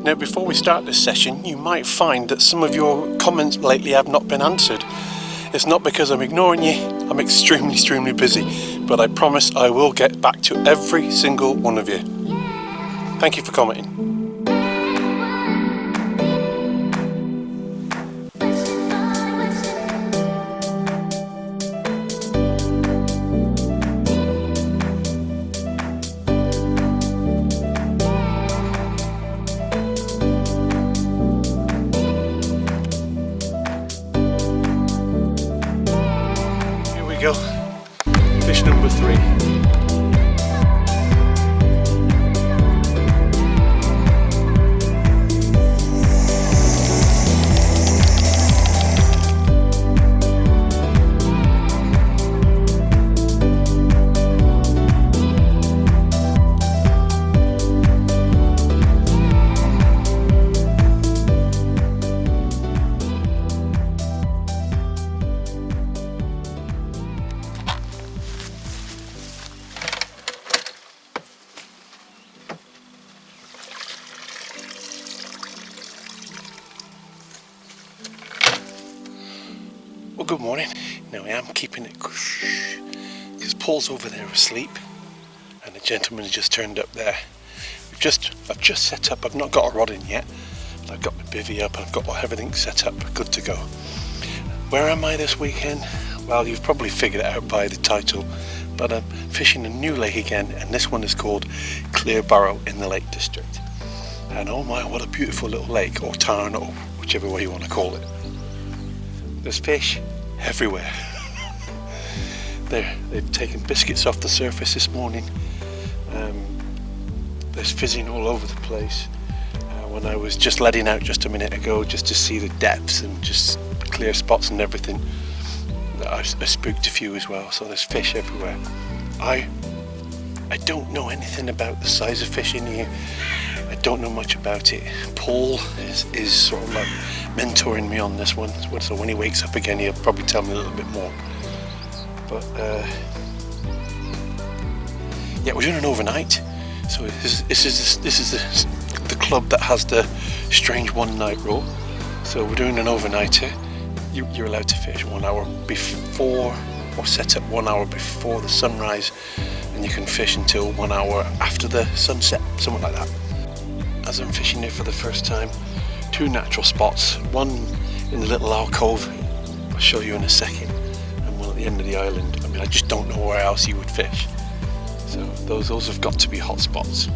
Now, before we start this session, you might find that some of your comments lately have not been answered. It's not because I'm ignoring you, I'm extremely busy, but I promise I will get back to every single one of you. Thank you for commenting. Go. Fish number 3. Well, good morning. Now I am keeping it because Paul's over there asleep and the gentleman has just turned up there. I've just set up. I've not got a rod in yet. I've got my bivvy up. I've got everything set up, good to go. Where am I this weekend? Well, you've probably figured it out by the title, but I'm fishing a new lake again, and this one is called Cleabarrow in the Lake District. And oh my, what a beautiful little lake, or Tarn, or whichever way you want to call it. There's fish everywhere. They've taken biscuits off the surface this morning. There's fizzing all over the place. When I was just letting out just a minute ago, just to see the depths and just clear spots and everything, I spooked a few as well. So there's fish everywhere. I don't know anything about the size of fish in here. I don't know much about it. Paul is sort of like mentoring me on this one, so when he wakes up again he'll probably tell me a little bit more. But yeah, we're doing an overnight. So this is the club that has the strange one night rule. So we're doing an overnighter. You're allowed to fish 1 hour before, or set up 1 hour before the sunrise, and you can fish until 1 hour after the sunset, something like that. As I'm fishing here for the first time, 2 natural spots, one in the little alcove, I'll show you in a second, and one at the end of the island. I mean, I just don't know where else you would fish. So those have got to be hot spots.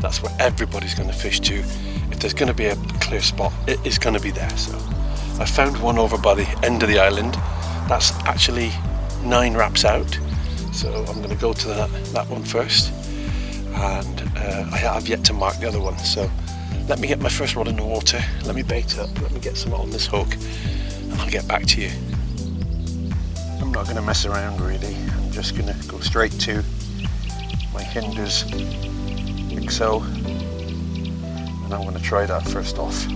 That's where everybody's going to fish to. If there's going to be a clear spot, it is going to be there. So I found one over by the end of the island. That's actually 9 wraps out. So I'm going to go to that one first. And I have yet to mark the other one, so let me get my first rod in the water, let me bait up, let me get some on this hook, and I'll get back to you. I'm not going to mess around really, I'm just going to go straight to my Hinders XO, and I'm going to try that first off.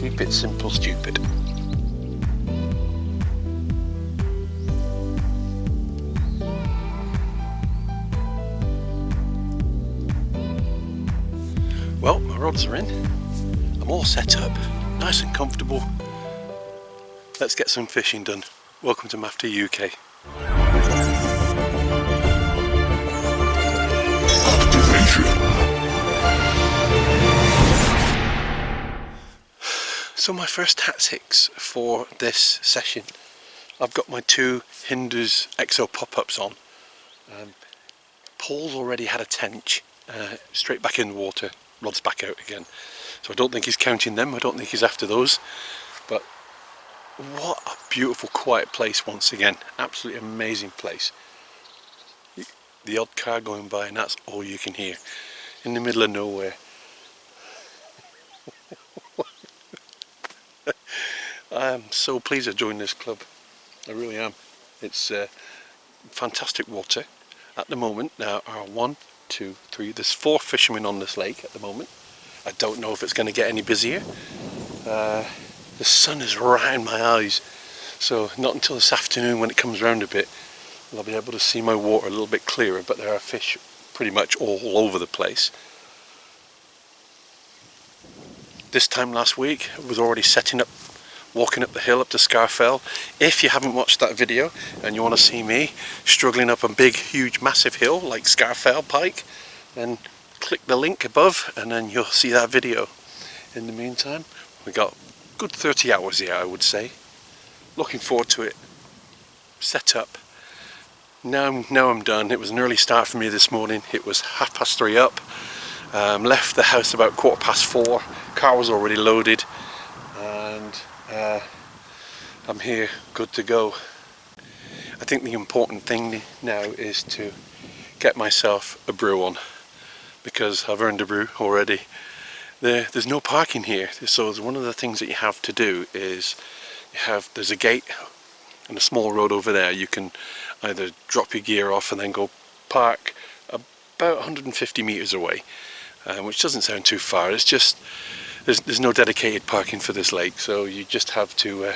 Keep it simple, stupid. Well, my rods are in. I'm all set up, nice and comfortable. Let's get some fishing done. Welcome to MAFTA UK. So my first tactics for this session, I've got my 2 Hinders XO pop-ups on. Paul's already had a tench, straight back in the water, rod's back out again. So I don't think he's counting them, I don't think he's after those. But what a beautiful quiet place once again, absolutely amazing place. The odd car going by and that's all you can hear, in the middle of nowhere. I am so pleased I joined this club, I really am. It's fantastic water at the moment. There are 1, 2, 3, there's 4 fishermen on this lake at the moment. I don't know if it's going to get any busier. The sun is right in my eyes, So not until this afternoon when it comes round a bit will I be able to see my water a little bit clearer, but there are fish pretty much all over the place. This time last week I was already setting up, walking up the hill up to Scarfell. If you haven't watched that video and you want to see me struggling up a big, huge, massive hill like Scarfell Pike, then click the link above and then you'll see that video. In the meantime, we got a good 30 hours here, I would say. Looking forward to it. Set up. Now I'm done. It was an early start for me this morning. It was 3:30 up. Left the house about 4:15. Car was already loaded, and I'm here, good to go. I think the important thing now is to get myself a brew on, because I've earned a brew already. There's no parking here, so one of the things that you have to do is there's a gate and a small road over there. You can either drop your gear off and then go park about 150 meters away, which doesn't sound too far. It's just there's no dedicated parking for this lake, so you just have to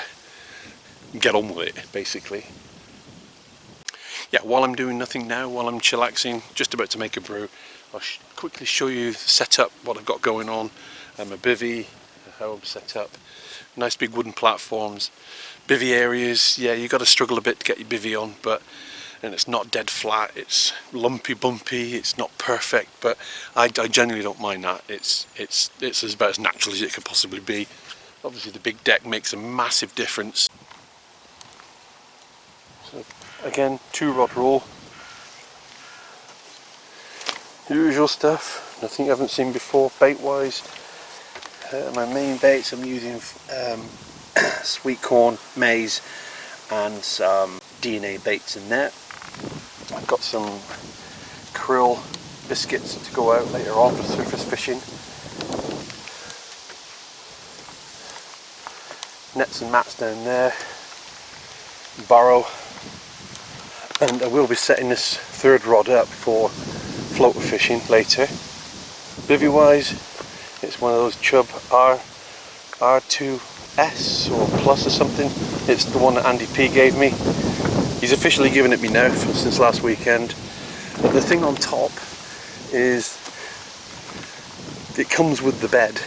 get on with it, basically. Yeah, while I'm doing nothing now, while I'm chillaxing, just about to make a brew, I'll quickly show you the setup, what I've got going on, my bivvy, how I'm set up. Nice big wooden platforms. Bivvy areas, yeah, you got to struggle a bit to get your bivvy on, and it's not dead flat, it's lumpy, bumpy, it's not perfect, but I generally don't mind that. It's about as natural as it could possibly be. Obviously the big deck makes a massive difference. So again, 2-rod roll. Usual stuff, nothing you haven't seen before bait wise. My main baits, I'm using sweet corn, maize and some DNA baits in there. I've got some krill biscuits to go out later on for surface fishing. Nets and mats down there. Barrow. And I will be setting this 3rd rod up for floater fishing later. Bivvy wise, it's one of those Chub R2S or Plus or something. It's the one that Andy P gave me. He's officially given it me now since last weekend. But the thing on top is it comes with the bed.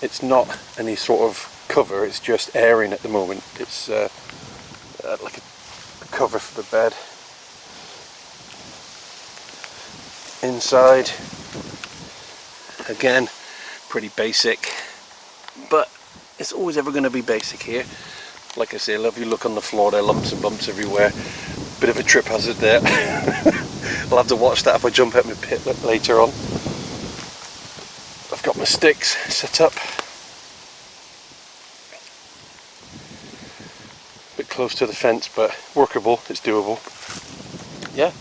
It's not any sort of cover, it's just airing at the moment. It's like a cover for the bed. Inside, again, pretty basic, but it's always ever going to be basic here. Like I say, lovely look on the floor there, lumps and bumps everywhere. Bit of a trip hazard there. I'll have to watch that if I jump out my pit later on. I've got my sticks set up. Bit close to the fence, but workable, it's doable. Yeah.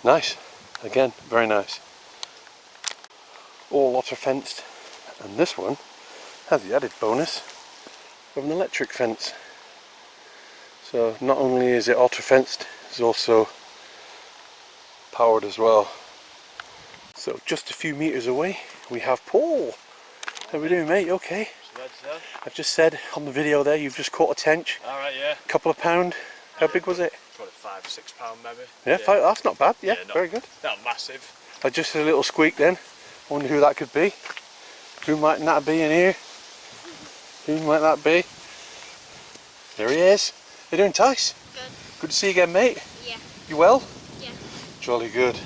Nice. Again, very nice. All otter fenced, and this one has the added bonus of an electric fence. So not only is it otter fenced, it's also powered as well. So just a few meters away we have Paul. How are we doing, mate? You okay? I've just said on the video there you've just caught a tench. Alright, yeah. Couple of pound. How big was it? Probably 5 or 6 pound maybe. Yeah, yeah. That's not bad. Yeah, very good. Not massive. I just heard a little squeak then. I wonder who that could be. Who might that be in here? Who might that be? There he is. How you doing, Tice? Good. Good to see you again, mate. Yeah. You well? Yeah. Jolly good.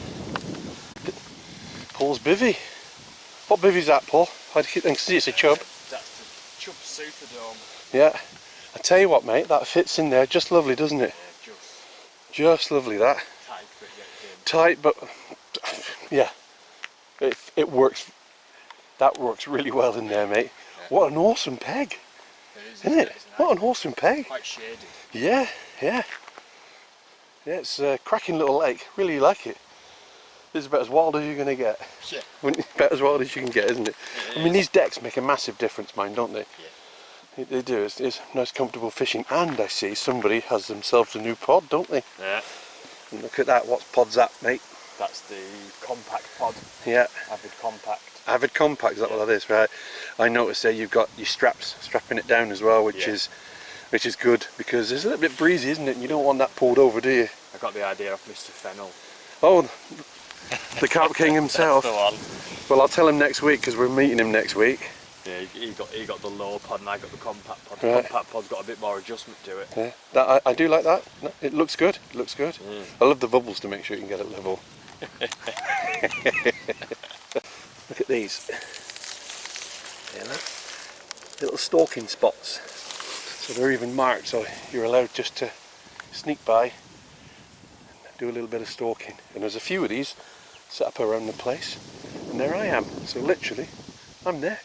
Paul's bivvy. What bivvy's that, Paul? I can see it's a chub. That's the Chub Superdome. Yeah. I tell you what, mate, that fits in there just lovely, doesn't it? Yeah, just lovely, that. Tight, but yeah. It works. That works really well in there, mate. Yeah. What an awesome peg. Isn't it? What an awesome peg. Quite shady. Yeah, yeah. Yeah, it's a cracking little lake. Really like it. This is about as wild as you're going to get. Yeah. About as wild as you can get, isn't it? I mean, these decks make a massive difference, mine, don't they? Yeah. They do. It's nice, comfortable fishing. And I see somebody has themselves a new pod, don't they? Yeah. And look at that. What pod's that, mate? That's the compact pod. Yeah. Avid compact. Avid Compact, is that what that is? Right. I noticed there you've got your strapping it down as well, which is good, because it's a little bit breezy, isn't it? And you don't want that pulled over, do you? I got the idea of Mr. Fennel. Oh, the Carp King himself. That's the one. Well, I'll tell him next week, because we're meeting him next week. Yeah, he got the low pod and I got the compact pod. The Right. compact pod's got a bit more adjustment to it. Yeah, that I do like that. It looks good. It looks good. Mm. I love the bubbles to make sure you can get it level. Look at these. Yeah, look. Little stalking spots. So they're even marked, so you're allowed just to sneak by and do a little bit of stalking. And there's a few of these set up around the place. And there I am. So literally, I'm there.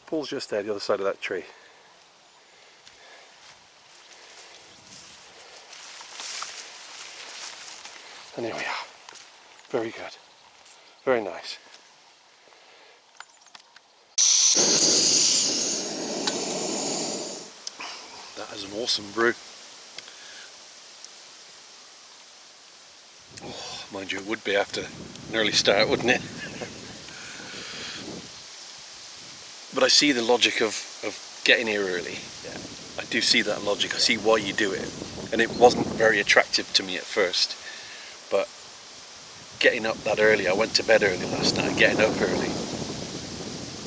Paul's just there, the other side of that tree. And here we are. Very good. Very nice. That is an awesome brew. Oh, mind you, it would be after an early start, wouldn't it? But I see the logic of getting here early. Yeah. I do see that logic. I see why you do it. And it wasn't very attractive to me at first. But getting up that early, I went to bed early last night, getting up early,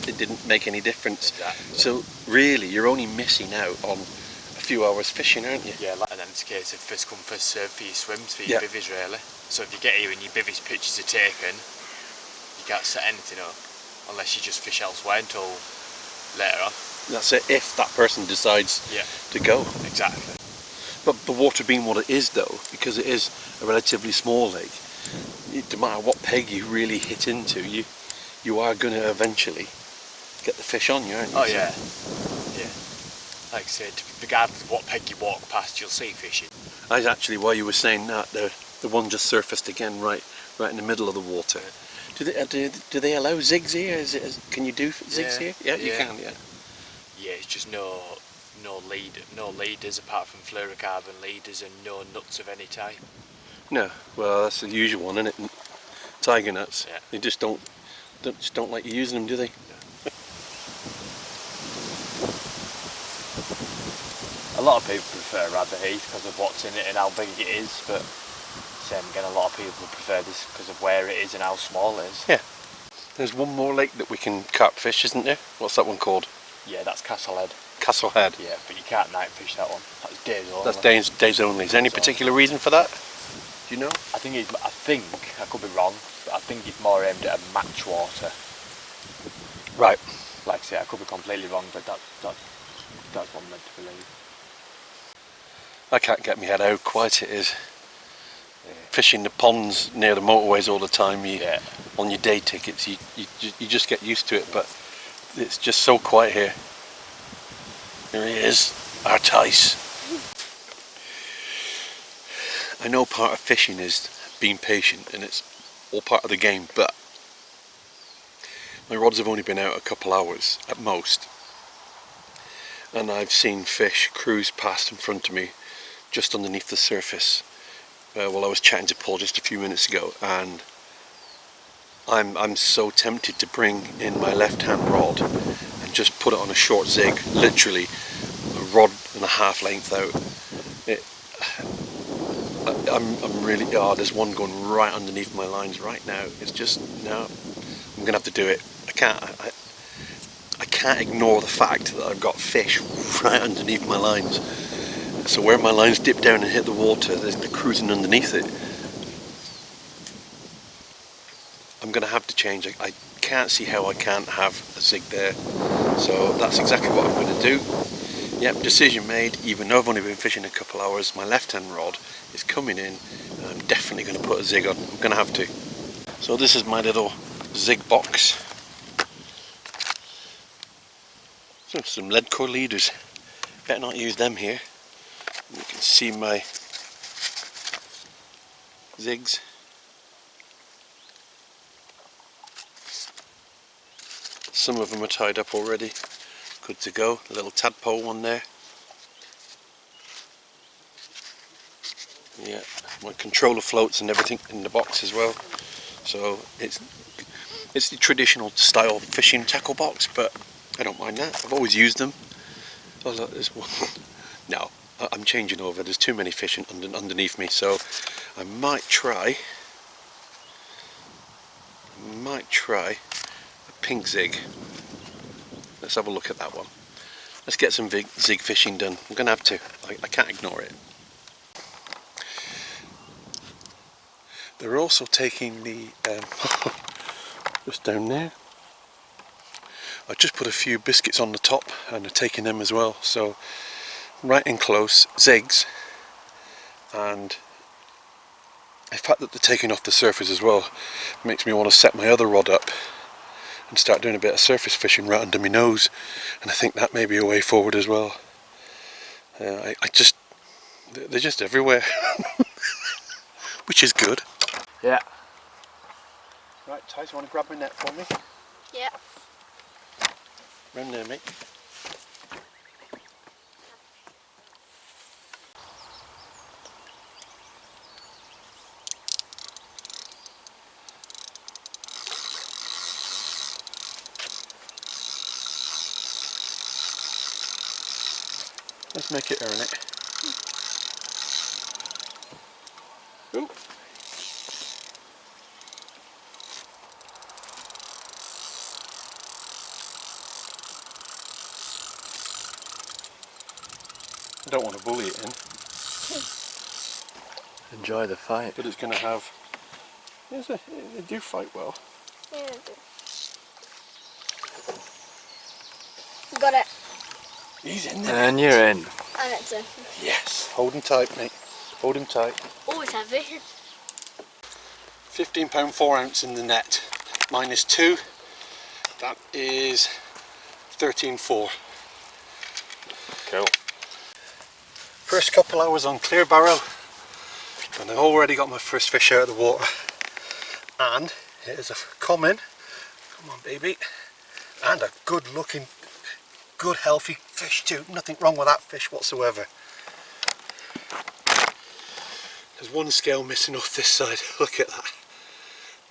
it didn't make any difference. Exactly. So really, you're only missing out on a few hours fishing, aren't you? Yeah, and then it's a case of first come, first serve for your swims, for your bivvies really. So if you get here and your bivvies pictures are taken, you can't set anything up unless you just fish elsewhere until later on. That's it, if that person decides to go. Exactly. But the water being what it is though, because it is a relatively small lake, no matter what peg you really hit into, you are going to eventually get the fish on you, aren't you? Oh yeah. Yeah. Like I said, regardless of what peg you walk past, you'll see fishing. That's actually why you were saying that, the one just surfaced again right in the middle of the water. Do they allow zigs here? Can you do zigs here? Yeah, you can, yeah. Yeah, it's just no leaders apart from fluorocarbon leaders and no nuts of any type. No, well that's the usual one, isn't it? Tiger nuts. Yeah. They just don't like you using them, do they? A lot of people prefer Rabbit Heath because of what's in it and how big it is, but same again, a lot of people prefer this because of where it is and how small it is. Yeah. There's one more lake that we can carp fish, isn't there? What's that one called? Yeah, that's Castlehead. Castlehead. Yeah, but you can't night fish that one. That's days only. That's days only. Is there any particular reason for that? Do you know? I think I could be wrong, but I think it's more aimed at a match water. Right. Like I say, I could be completely wrong, but that's what I'm meant to believe. I can't get my head how quiet it is. Yeah. Fishing the ponds near the motorways all the time, on your day tickets, you just get used to it, but it's just so quiet here. Here he is, our Tice. I know part of fishing is being patient, and it's all part of the game, but my rods have only been out a couple hours at most, and I've seen fish cruise past in front of me just underneath the surface while I was chatting to Paul just a few minutes ago, and I'm so tempted to bring in my left hand rod and just put it on a short zig, literally a rod and a half length out. I'm really, there's one going right underneath my lines right now. It's just, no, I'm gonna have to do it. I can't ignore the fact that I've got fish right underneath my lines. So where my lines dip down and hit the water, they're cruising underneath it. I'm going to have to change. I can't see how I can't have a zig there. So that's exactly what I'm going to do. Yep, decision made. Even though I've only been fishing a couple hours, my left hand rod is coming in, and I'm definitely going to put a zig on. I'm going to have to. So this is my little zig box. So some lead core leaders. Better not use them here. You can see my zigs. Some of them are tied up already. Good to go. A little tadpole one there. Yeah, my controller floats and everything in the box as well. So it's It's the traditional style fishing tackle box, but I don't mind that. I've always used them. Oh look, there's one. No, I'm changing over. There's too many fish underneath me, so I might try a pink zig. Let's have a look at that one. Let's get some zig fishing done. I'm going to have to. I can't ignore it. They're also taking the just down there. I just put a few biscuits on the top and they're taking them as well. So right in close, zigs, and the fact that they're taking off the surface as well makes me want to set my other rod up and start doing a bit of surface fishing right under my nose, and I think that may be a way forward as well. They're just everywhere, which is good. Yeah. Right, Ty, you want to grab my net for me? Yeah. Run there, mate. Let's make it earn it. Ooh. I don't want to bully it in. Enjoy the fight. But it's going to have... They do fight well. Yeah, I do. Got it. He's in there. And you're in. And it's in. Yes. Hold him tight, mate. Hold him tight. Always heavy. £15 4 ounce in the net. Minus 2. That is 13.4. Cool. First couple hours on Cleabarrow, and I've already got my first fish out of the water. And here's a common. Come on, baby. And a good looking, good healthy fish too. Nothing wrong with that fish whatsoever. There's one scale missing off this side. Look at that.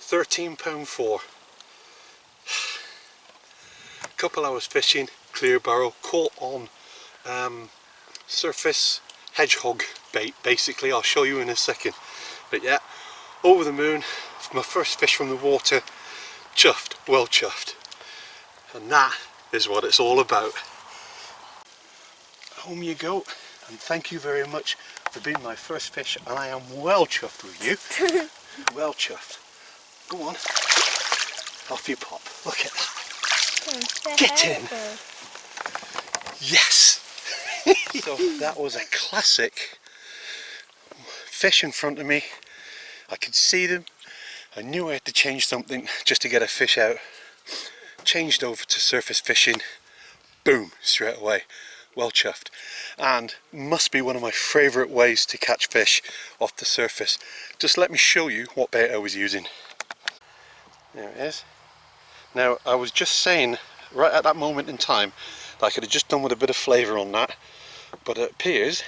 £13 4. Couple hours fishing, Cleabarrow, caught on surface hedgehog bait basically. I'll show you in a second. But yeah, over the moon, my first fish from the water, chuffed, well chuffed. And that is what it's all about. Home you go, and thank you very much for being my first fish, and I am well chuffed with you. Well chuffed. Go on, off you pop. Look at that. Get in. Yes. So that was a classic fish in front of me. I could see them. I knew I had to change something just to get a fish out. Changed over to surface fishing. Boom, straight away. Well chuffed. And must be one of my favourite ways to catch fish off the surface. Just let me show you what bait I was using. There it is. Now I was just saying right at that moment in time that I could have just done with a bit of flavour on that, but it appears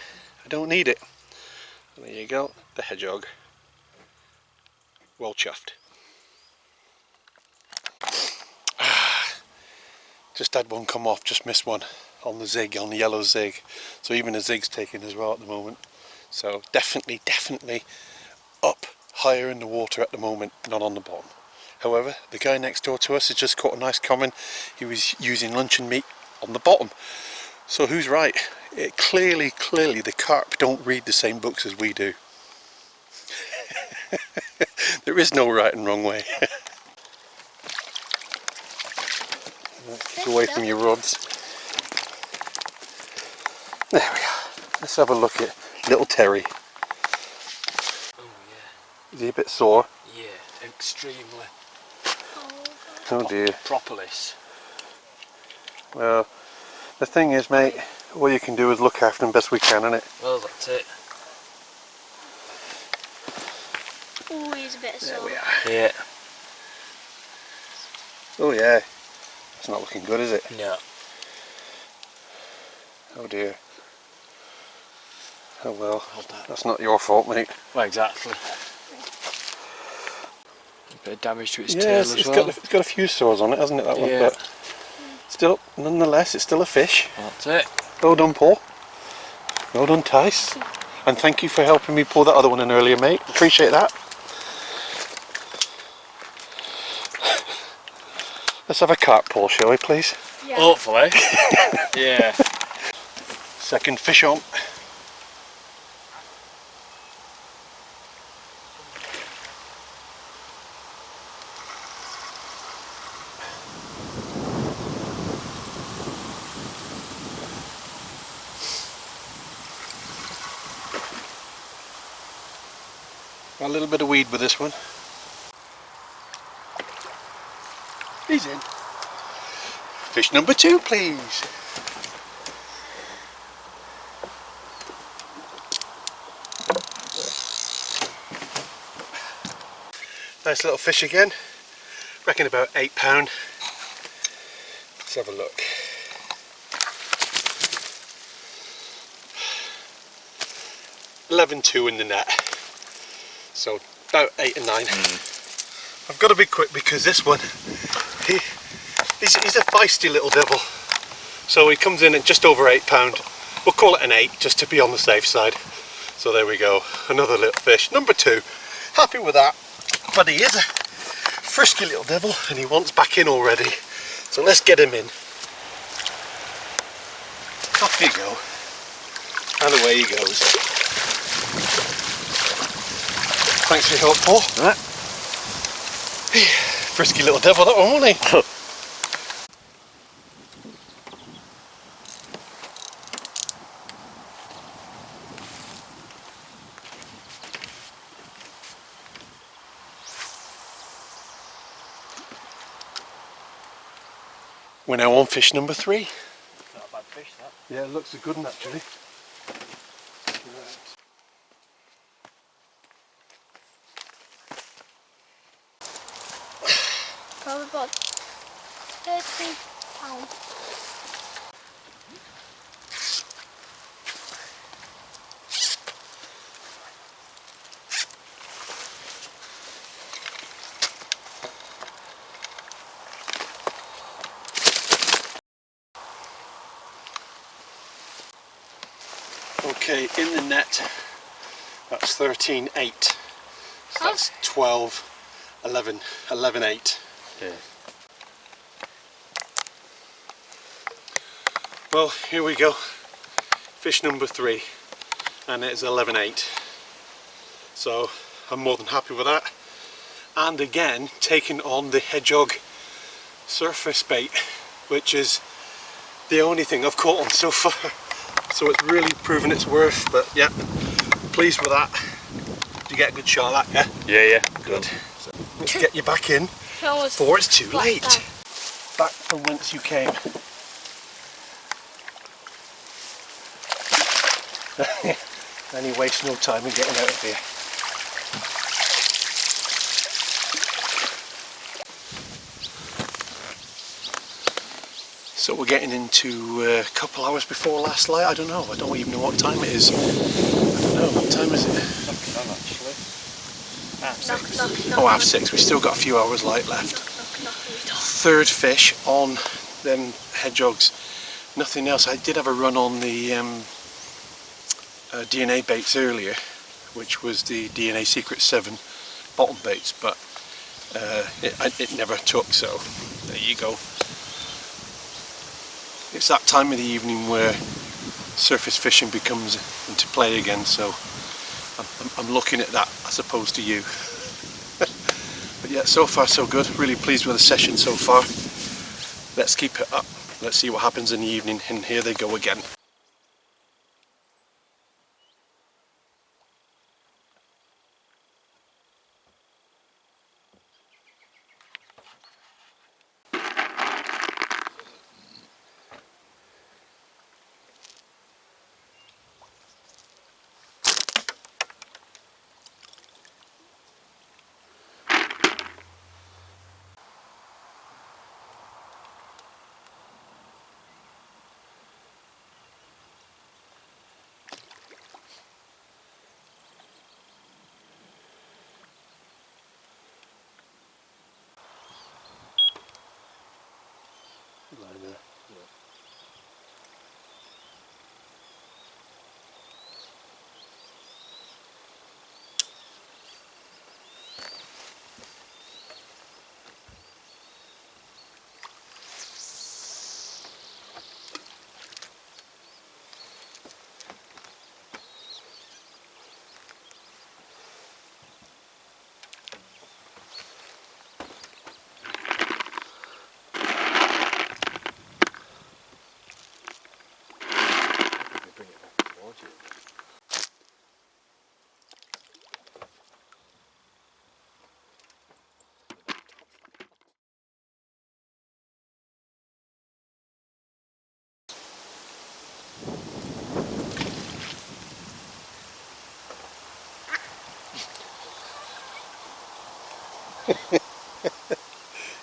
I don't need it. There you go, the hedgehog. Well chuffed. Just had one come off, just missed one on the zig, on the yellow zig. So even the zig's taken as well at the moment. So definitely up higher in the water at the moment, not on the bottom. However, the guy next door to us has just caught a nice common. He was using luncheon meat on the bottom. So who's right? It clearly the carp don't read the same books as we do. There is no right and wrong way. Get away from your rods. There we are. Let's have a look at little Terry. Oh yeah. Is he a bit sore? Yeah, extremely. Oh dear. Propolis. Well, the thing is, mate, all you can do is look after them best we can, innit? Well, that's it. Oh, he's a bit sore. There we are. Yeah. Oh yeah. It's not looking good, is it? No. Oh dear. Oh well, that's not your fault, mate. Well, exactly. Bit of damage to its tail Yes, as it's well. got a few sores on it, hasn't it, that one? Yeah. But still, nonetheless, it's still a fish. That's it. Well done, Paul. Well done, Tice. And thank you for helping me pull that other one in earlier, mate. Appreciate that. Let's have a carp, Paul, shall we, please? Yeah. Hopefully. Yeah. Second fish on. Got a little bit of weed with this one. He's in. Fish number 2, please. Nice little fish again. Reckon about £8. Let's have a look. $11.2 in the net. So about 8 and 9. I've got to be quick because this one, he's a feisty little devil. So he comes in at just over £8. We'll call it an 8 just to be on the safe side. So there we go, another little fish. Number 2, happy with that. But he is a frisky little devil and he wants back in already. So let's get him in. Off you go. And away he goes. Thanks for your help, Paul. Right. Frisky little devil that one, wasn't he? We're now on fish number 3. Not a bad fish, that. Yeah, it looks a good one actually. Probably about £13. Okay, in the net, that's 13.8. So that's 12, 11, 11.8. Yeah. Well, here we go. Fish number 3, and it's 11.8. So I'm more than happy with that. And again, taking on the hedgehog surface bait, which is the only thing I've caught on so far. So it's really proven its worth, but yeah, pleased with that. Did you get a good shot at that, yeah? Yeah, yeah. Good. So let's get you back in before it's too late. Back from whence you came. And you waste no time in getting out of here. So we're getting into a couple hours before last light. I don't know. I don't even know what time it is. I don't know. What time is it? Knocking on actually. Oh, 6:30. We still got a few hours light left. Third fish on them hedgehogs. Nothing else. I did have a run on the DNA baits earlier, which was the DNA Secret 7 bottom baits, but it never took. So there you go. It's that time of the evening where surface fishing becomes into play again, so I'm looking at that as opposed to you. But yeah, so far so good. Really pleased with the session so far. Let's keep it up. Let's see what happens in the evening, and here they go again.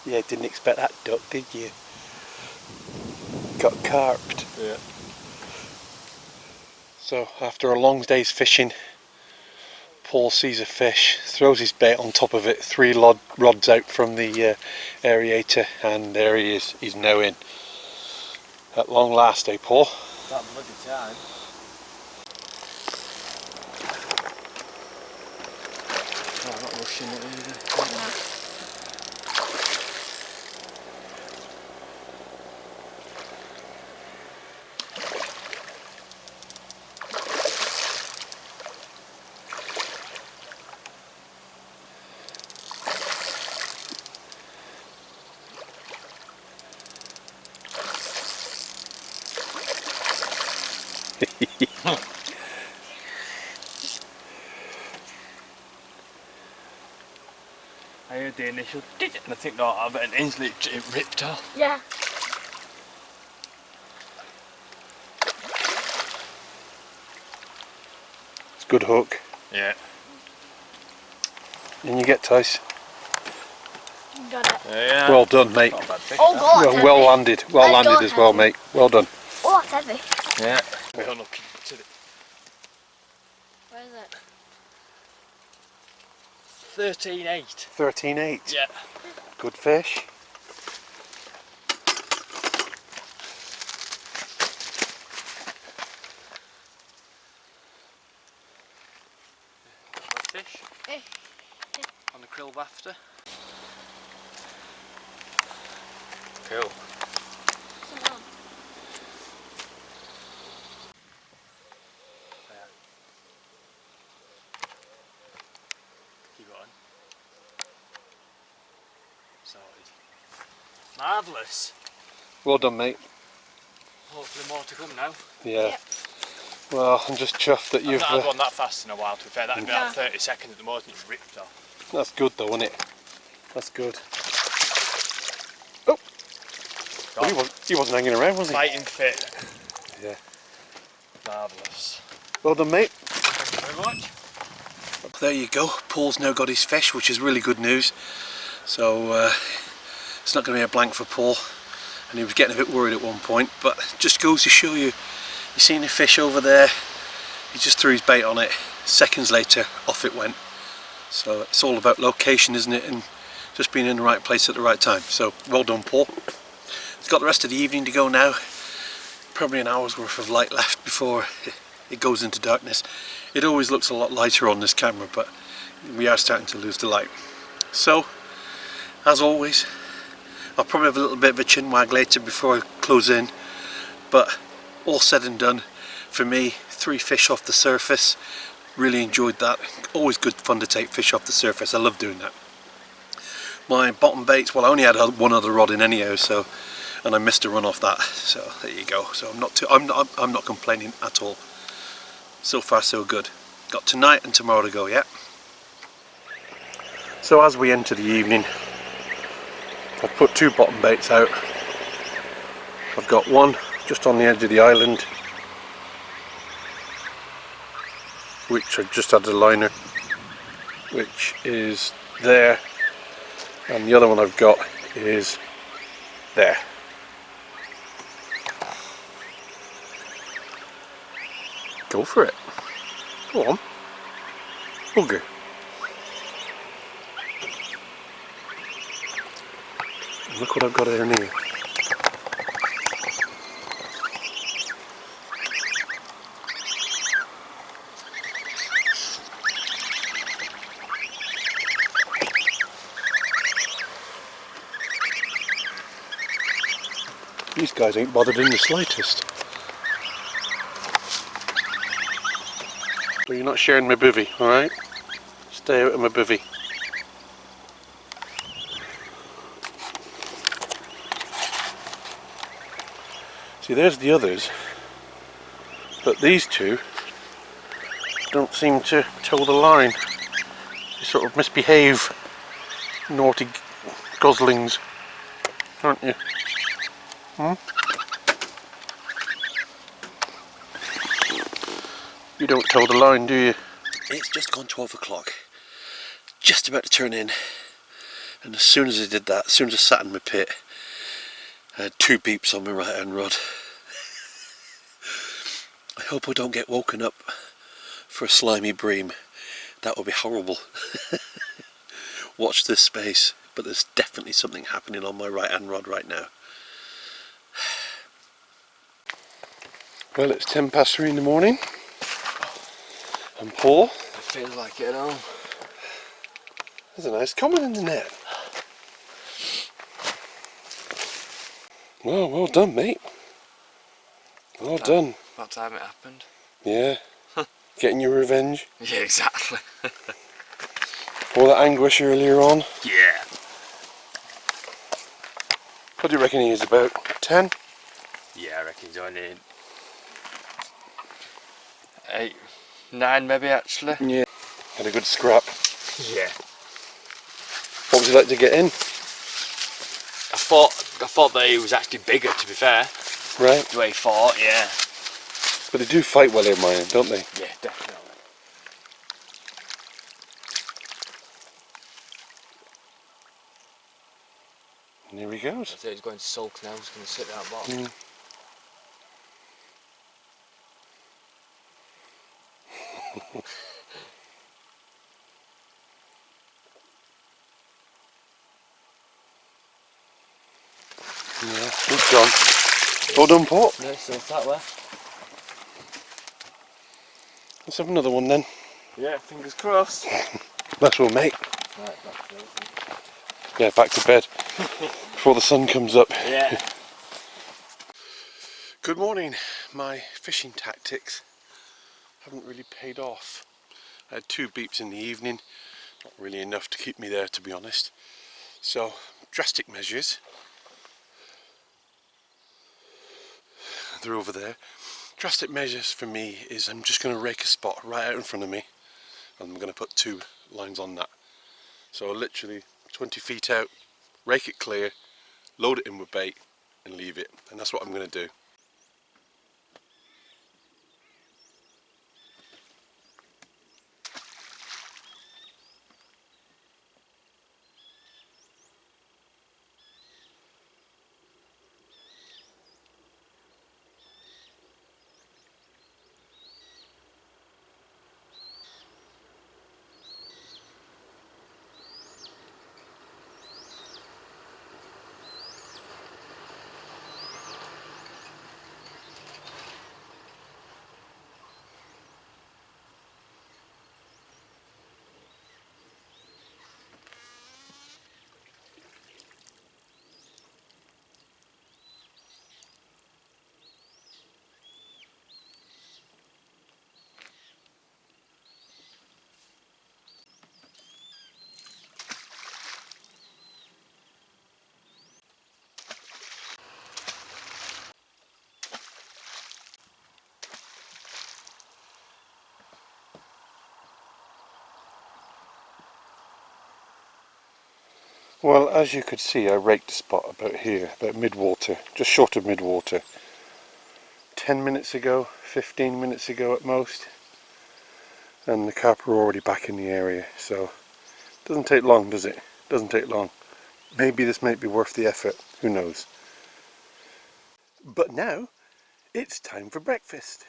Yeah, didn't expect that duck, did you? Got carped. Yeah. So after a long day's fishing, Paul sees a fish, throws his bait on top of it, 3 rods out from the aerator, and there he is. He's now in. At long last, eh, Paul? That bloody time. Oh, I'm not rushing it either. I heard the initial did it, and I think no, I bet an instantly it ripped off. Yeah. It's a good hook. Yeah. And you get Tice. Got it. Yeah. Well done, mate. Not a bad fish. Oh God. Well, well landed. Well That's landed as well, heavy. mate. Well done. Oh, that's heavy. Yeah. We're looking to the Where is it? 13.8. 13.8. Yeah. Good fish. Fish. Eh. On the krill bafta. Cool. Keep it on. Sorted. Marvellous. Well done, mate. Hopefully more to come now. Yeah. Yep. Well, I'm just chuffed that I've you've... not had one that fast in a while, to be fair. That'd be Yeah. like 30 seconds at the most and it's ripped off. That's good though, isn't it? That's good. Oh! Well, he wasn't hanging around, was he? Fighting fit. Yeah. Marvellous. Well done, mate. Thank you very much. There you go. Paul's now got his fish, which is really good news. So it's not going to be a blank for Paul. And he was getting a bit worried at one point, but just goes to show you, you seen a fish over there, he just threw his bait on it, seconds later off it went. So it's all about location, isn't it, and just being in the right place at the right time. So well done, Paul. He's got the rest of the evening to go now, probably an hour's worth of light left before it goes into darkness. It always looks a lot lighter on this camera, but we are starting to lose the light. So as always, I'll probably have a little bit of a chin wag later before I close in, but all said and done, for me, 3 fish off the surface, really enjoyed that. Always good fun to take fish off the surface, I love doing that. My bottom baits, well, I only had one other rod in anyhow, so, and I missed a run off that, so there you go. So I'm not complaining at all. So far so good. Got tonight and tomorrow to go, yeah. So as we enter the evening, I've put 2 bottom baits out. I've got one just on the edge of the island, which I just had a liner, which is there, and the other one I've got is there. Go for it. Go on. Bugger. Look what I've got here near. These guys ain't bothered in the slightest. But you're not sharing my bivvy, alright? Stay out of my bivvy. See, there's the others, but these 2 don't seem to toe the line. They sort of misbehave, naughty goslings, aren't you? Hmm? You don't toe the line, do you? It's just gone 12 o'clock. Just about to turn in. And as soon as I did that, as soon as I sat in my pit, I had 2 beeps on my right hand rod. I hope I don't get woken up for a slimy bream. That would be horrible. Watch this space, but there's definitely something happening on my right hand rod right now. Well, it's 3:10 in the morning. And Paul. It feels like it at home. There's a nice comment in the net. Well done, mate. Well done. About time it happened. Yeah. Getting your revenge. Yeah, exactly. All that anguish earlier on. Yeah. What do you reckon he is, about 10? Yeah, I reckon he's only 8, 9 maybe actually. Yeah. Had a good scrap. Yeah. What would you like to get in? I thought that he was actually bigger, to be fair. Right. The way he fought, yeah. But they do fight well in mine, don't they? Yeah, definitely. And here he goes. So he's going to sulk now, he's going to sit at that bottom. Yeah, he's gone. Well done, Paul. No, still sat there. Let's have another one then. Yeah, fingers crossed. That's all, mate. Right, back to it. Yeah, back to bed before the sun comes up. Yeah. Good morning. My fishing tactics haven't really paid off. I had 2 beeps in the evening, not really enough to keep me there, to be honest. So, drastic measures. They're over there. Drastic measures for me is I'm just going to rake a spot right out in front of me, and I'm going to put 2 lines on that. So literally 20 feet out, rake it clear, load it in with bait and leave it, and that's what I'm going to do. Well, as you could see, I raked a spot about here, about mid-water, just short of mid-water. 10 minutes ago, 15 minutes ago at most, and the carp are already back in the area, so it doesn't take long, does it? Doesn't take long. Maybe this might be worth the effort, who knows. But now, it's time for breakfast.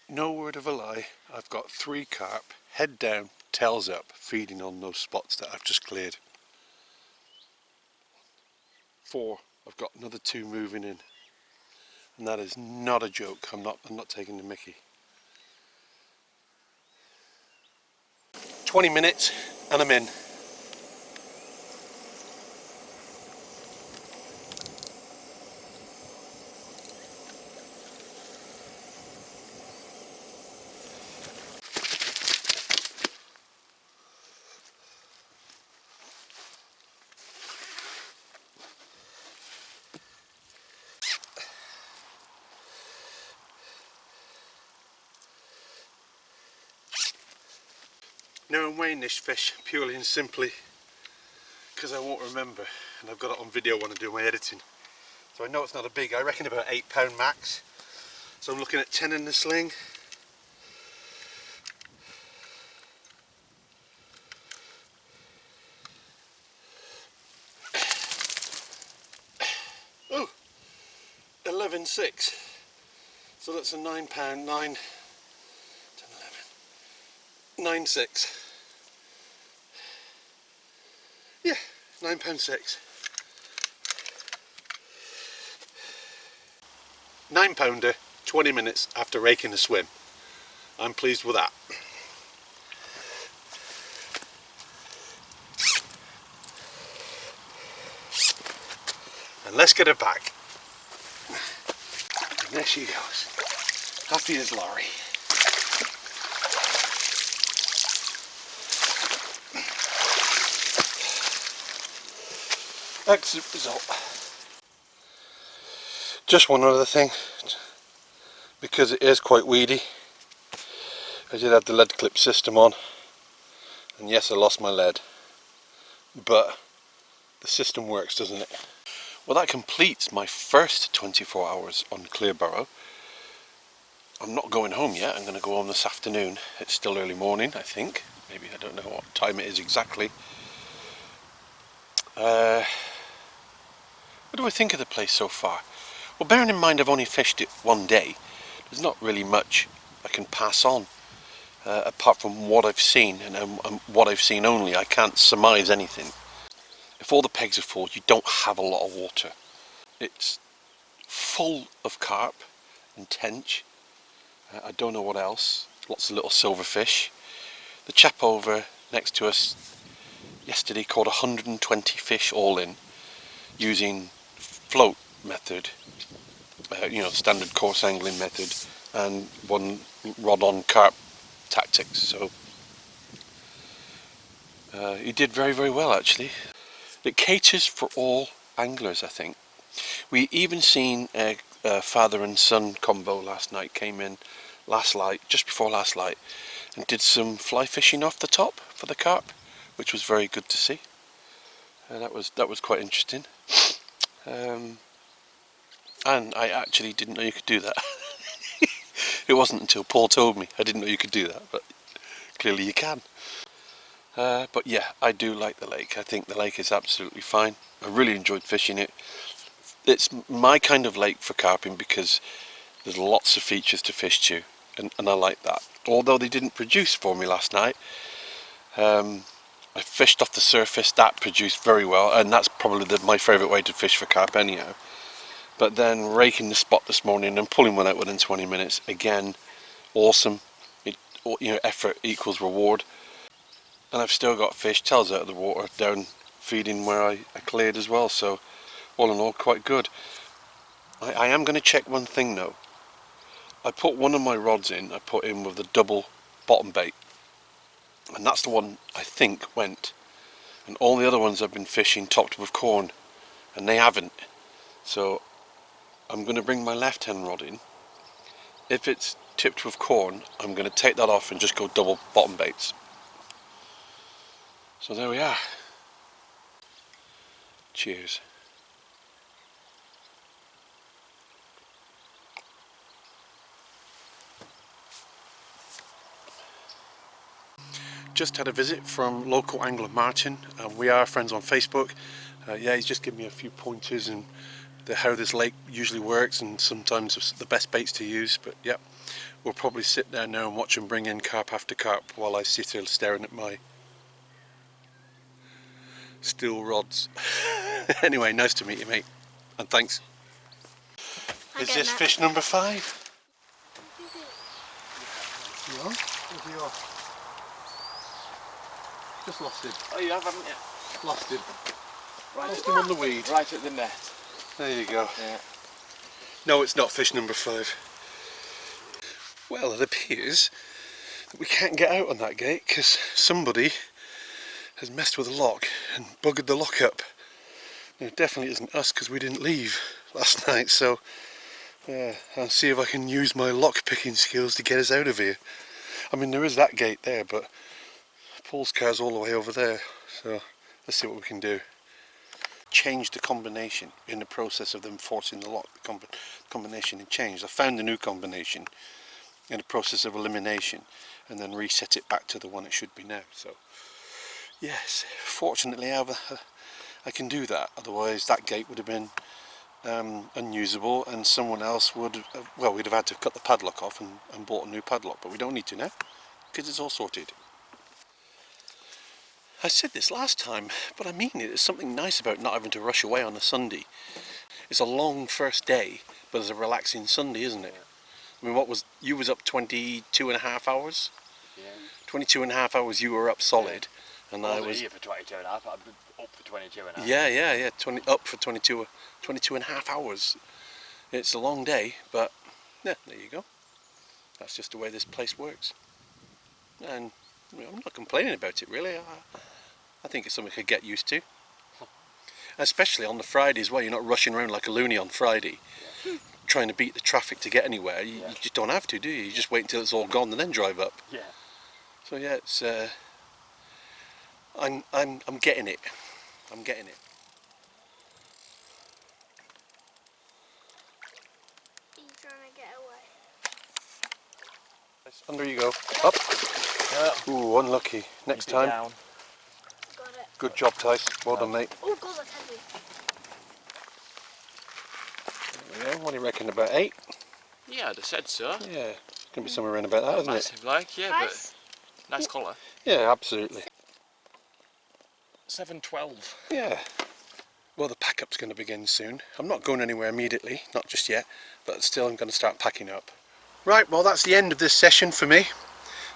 No word of a lie, I've got 3 carp, head down, tails up, feeding on those spots that I've just cleared. 4, I've got another 2 moving in. And that is not a joke, I'm not taking the mickey. 20 minutes and I'm in. Now I'm weighing this fish purely and simply because I won't remember, and I've got it on video when I do my editing. So I know it's not a big, I reckon about 8 pound max. So I'm looking at 10 in the sling. 11.6. So that's a £9, 9, 10, 11, 9.6. Yeah, £9.6. £9, 20 minutes after raking a swim. I'm pleased with that. And let's get her back. And there she goes. Happy as Laurie. Excellent result. Just one other thing, because it is quite weedy, I did have the lead clip system on, and yes, I lost my lead, but the system works, doesn't it? Well, that completes my first 24 hours on Cleabarrow. I'm not going home yet. I'm going to go home this afternoon. It's still early morning, I think. Maybe, I don't know what time it is exactly. What do I think of the place so far? Well, bearing in mind I've only fished it one day, there's not really much I can pass on. Apart from what I've seen, and what I've seen only, I can't surmise anything. If all the pegs are full, you don't have a lot of water. It's full of carp and tench. I don't know what else. Lots of little silverfish. The chap over next to us yesterday caught 120 fish all in, using float method, standard coarse angling method, and one rod on carp tactics. So he did very, very well actually. It caters for all anglers, I think. We even seen a father and son combo last night, came in last light, just before last light, and did some fly fishing off the top for the carp, which was very good to see. That was quite interesting. And I actually didn't know you could do that. It wasn't until Paul told me I didn't know you could do that, but clearly you can. But yeah, I do like the lake. I think the lake is absolutely fine. I really enjoyed fishing it. It's my kind of lake for carping because there's lots of features to fish to, and I like that. Although they didn't produce for me last night, I fished off the surface. That produced very well, and that's probably my favourite way to fish for carp anyhow. But then raking the spot this morning and pulling one out within 20 minutes, again, awesome. Effort equals reward. And I've still got fish, tails out of the water, down feeding where I cleared as well, so all in all quite good. I am going to check one thing though. I put one of my rods in, I put in with the double bottom bait, and that's the one I think went, and all the other ones I've been fishing topped with corn, and they haven't. So I'm going to bring my left hand rod in. If it's tipped with corn, I'm going to take that off and just go double bottom baits. So there we are. Cheers. Just had a visit from local angler Martin. We are friends on Facebook. Yeah, he's just given me a few pointers and how this lake usually works, and sometimes the best baits to use. But yeah, we'll probably sit down now and watch him bring in carp after carp while I sit here staring at my steel rods. Anyway, nice to meet you, mate, and thanks. Is this fish number 5? You on? Where's he off? Just lost him. Oh, you have, haven't you? Lost him. Right, lost him on the weed. Right at the net. There you go. Yeah. No, it's not fish number 5. Well, it appears that we can't get out on that gate because somebody has messed with the lock and buggered the lock up. It definitely isn't us because we didn't leave last night, so I'll see if I can use my lock picking skills to get us out of here. I mean, there is that gate there, but Paul's car's all the way over there, so let's see what we can do. Changed the combination in the process of them forcing the lock. The combination had changed. I found the new combination in the process of elimination and then reset it back to the one it should be now. So yes, fortunately I can do that, otherwise that gate would have been unusable, and someone else would, well, we'd have had to cut the padlock off and bought a new padlock, but we don't need to now because it's all sorted. I said this last time, but I mean it. There's something nice about not having to rush away on a Sunday. It's a long first day, but it's a relaxing Sunday, isn't it? I mean, you was up 22 and a half hours? Yeah. 22 and a half hours you were up solid, and I was here for 22 and a half. I'm up for 22 and a half. Yeah, up for 22 and a half hours. It's a long day, but yeah, there you go. That's just the way this place works. And I mean, I'm not complaining about it really. I think it's something I could get used to. Especially on the Fridays where you're not rushing around like a loony on Friday, trying to beat the traffic to get anywhere. You just don't have to, do you? You just wait until it's all gone and then drive up. Yeah. So yeah, it's I'm getting it. I'm getting it. Are you trying to get away? Under you go. Up. Ooh, unlucky. Next time. Down. Got it. Good job, Tice. Well done, mate. Oh god, that's heavy. There we go. What do you reckon? About 8? Yeah, I'd have said so. Yeah, it's going to be somewhere around about that, isn't it? Massive, like, yeah, Nice. but nice colour. Yeah, absolutely. 7:12. Yeah. Well, the pack-up's going to begin soon. I'm not going anywhere immediately, not just yet, but still I'm going to start packing up. Right, well that's the end of this session for me.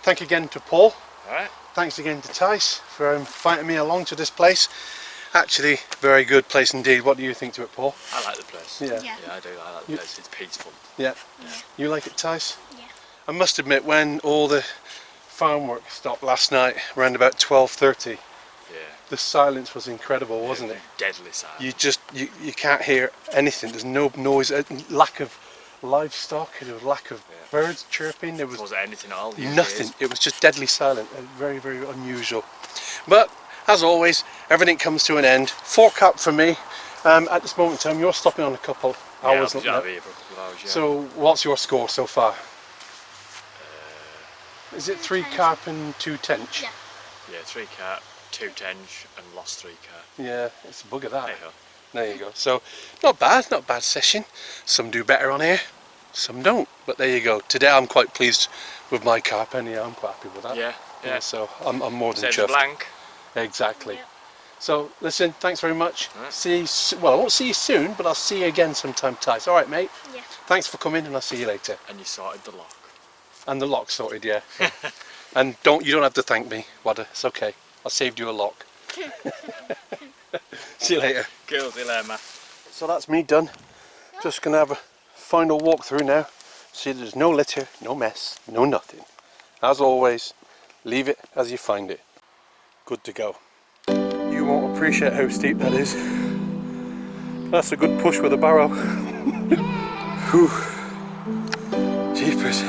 Thank you again to Paul. Alright. Thanks again to Tice for inviting me along to this place. Actually, very good place indeed. What do you think to it, Paul? I like the place. Yeah. Yeah. Yeah, I do. I like the place. It's peaceful. Yeah. Yeah. You like it, Tice? Yeah. I must admit, when all the farm work stopped last night, around about 12:30, Yeah. the silence was incredible, wasn't it? Deadly silent. You can't hear anything. There's no noise, lack of livestock, there was lack of birds chirping, there was Wasn't anything at all. Usually nothing. is. It was just deadly silent, very, very unusual. But as always, everything comes to an end. 4 cup for me. At this moment in time, you're stopping on a couple hours. Yeah, I'll be here for a couple of hours, yeah. So what's your score so far? Is it 3 carp and 2 tench? Yeah. Yeah, 3 carp, 2 tench, and lost 3 carp. Yeah, it's a bugger that. Hey-ho. There you go. So not bad session. Some do better on here, some don't. But there you go. Today I'm quite pleased with my carp anyhow. I'm quite happy with that. Yeah, yeah. So I'm more than Saves chuffed. blank. Exactly. Yep. So listen, thanks very much. Right. See you, well, I won't see you soon, but I'll see you again sometime, Tice. All right, mate. Yeah. Thanks for coming, and I'll see you later. And you sorted the lock. And the lock sorted, yeah. And you don't have to thank me, Wadder. It's okay. I saved you a lock. See you later. Cool, see you later, man. So that's me done. Just gonna have a final walk through now. See, there's no litter, no mess, no nothing. As always, leave it as you find it. Good to go. You won't appreciate how steep that is. That's a good push with a barrow. Whew. Jeepers.